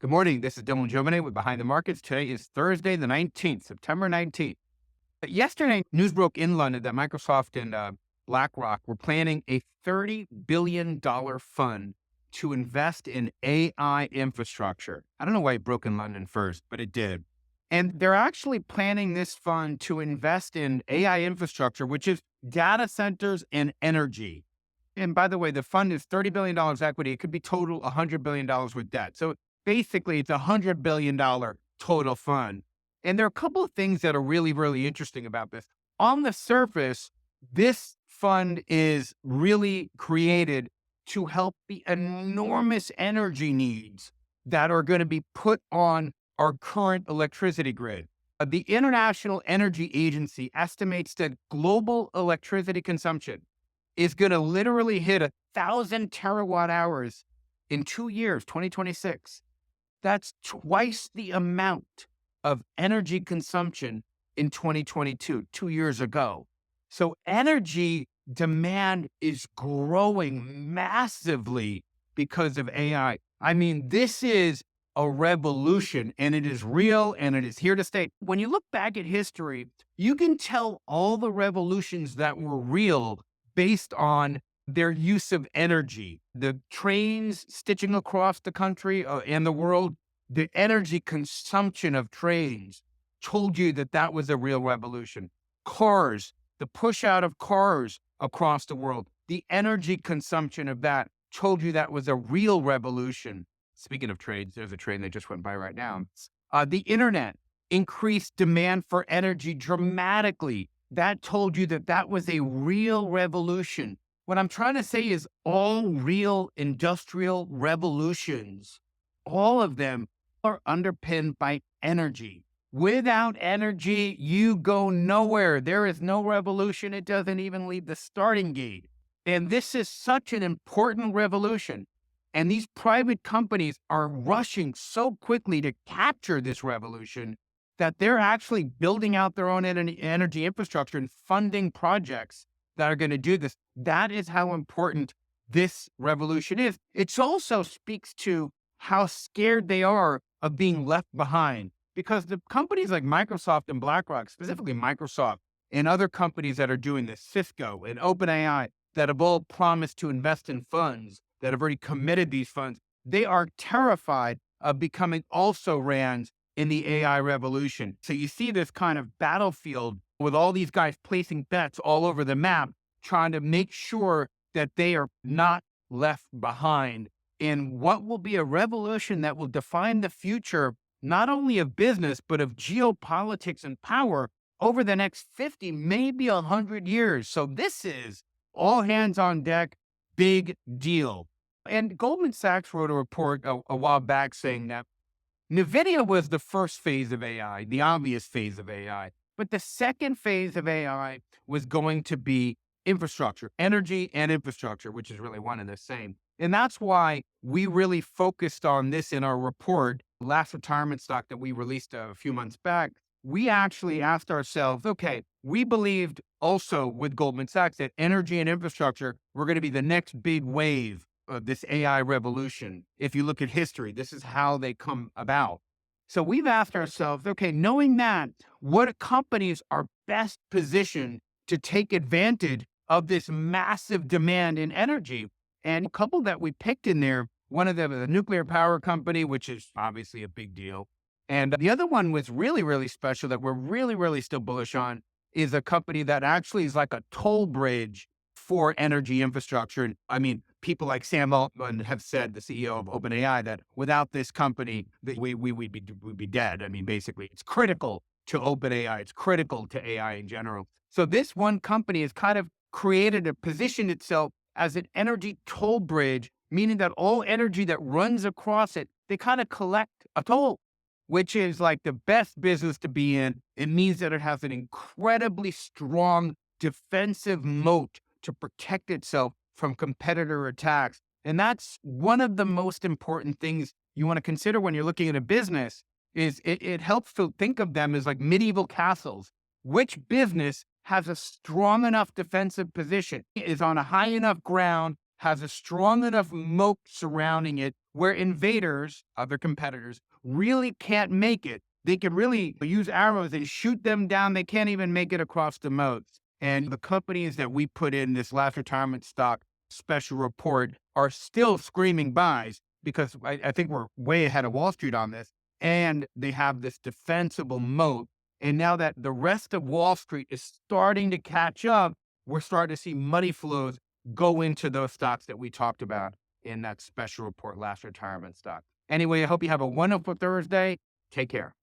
Good morning. This is Dylan Jovine with Behind the Markets. Today is Thursday, the 19th, September 19th. Yesterday, news broke in London that Microsoft and BlackRock were planning a $30 billion fund to invest in AI infrastructure. I don't know why it broke in London first, but it did. And they're actually planning this fund to invest in AI infrastructure, which is data centers and energy. And by the way, the fund is $30 billion equity. It could be total $100 billion with debt. So basically, it's a $100 billion total fund. And there are a couple of things that are really, really interesting about this. On the surface, this fund is really created to help the enormous energy needs that are going to be put on our current electricity grid. The International Energy Agency estimates that global electricity consumption is going to literally hit 1,000 terawatt hours in 2 years, 2026. That's twice the amount of energy consumption in 2022, 2 years ago. So energy demand is growing massively because of AI. I mean, this is a revolution, and it is real, and it is here to stay. When you look back at history, you can tell all the revolutions that were real based on their use of energy. The trains stitching across the country and the world, the energy consumption of trains told you that that was a real revolution. Cars, the push out of cars across the world, the energy consumption of that told you that was a real revolution. Speaking of trades, there's a train that just went by right now. The internet increased demand for energy dramatically. That told you that that was a real revolution. What I'm trying to say is all real industrial revolutions, all of them are underpinned by energy. Without energy, you go nowhere. There is no revolution. It doesn't even leave the starting gate. And this is such an important revolution. And these private companies are rushing so quickly to capture this revolution that they're actually building out their own energy infrastructure and funding projects that are going to do this. That is how important this revolution is. It also speaks to how scared they are of being left behind, because the companies like Microsoft and BlackRock, specifically Microsoft, and other companies that are doing this, Cisco and OpenAI, that have all promised to invest in funds, that have already committed these funds, they are terrified of becoming also rans in the AI revolution. So you see this kind of battlefield with all these guys placing bets all over the map, trying to make sure that they are not left behind in what will be a revolution that will define the future, not only of business, but of geopolitics and power over the next 50, maybe 100 years. So this is all hands on deck, big deal. And Goldman Sachs wrote a report a while back saying that NVIDIA was the first phase of AI, the obvious phase of AI. But the second phase of AI was going to be infrastructure, energy and infrastructure, which is really one and the same. And that's why we really focused on this in our report, last retirement stock that we released a few months back. We actually asked ourselves, okay, we believed also with Goldman Sachs that energy and infrastructure were going to be the next big wave of this AI revolution. If you look at history, this is how they come about. So we've asked ourselves, okay, knowing that, what companies are best positioned to take advantage of this massive demand in energy? And a couple that we picked in there, one of them is a nuclear power company, which is obviously a big deal. And the other one was really, really special that we're really, really still bullish on, is a company that actually is like a toll bridge for energy infrastructure. And I mean, people like Sam Altman have said, the CEO of OpenAI, that without this company, we'd be dead. I mean, basically, it's critical to OpenAI. It's critical to AI in general. So this one company has kind of created a position itself as an energy toll bridge, meaning that all energy that runs across it, they kind of collect a toll, which is like the best business to be in. It means that it has an incredibly strong defensive moat to protect itself from competitor attacks. And that's one of the most important things you want to consider when you're looking at a business, is it helps to think of them as like medieval castles. Which business has a strong enough defensive position, is on a high enough ground, has a strong enough moat surrounding it, where invaders, other competitors, really can't make it. They can really use arrows and shoot them down. They can't even make it across the moats. And the companies that we put in this last retirement stock special report are still screaming buys because I think we're way ahead of Wall Street on this. And they have this defensible moat. And now that the rest of Wall Street is starting to catch up, we're starting to see money flows go into those stocks that we talked about in that special report last retirement stock. Anyway, I hope you have a wonderful Thursday. Take care.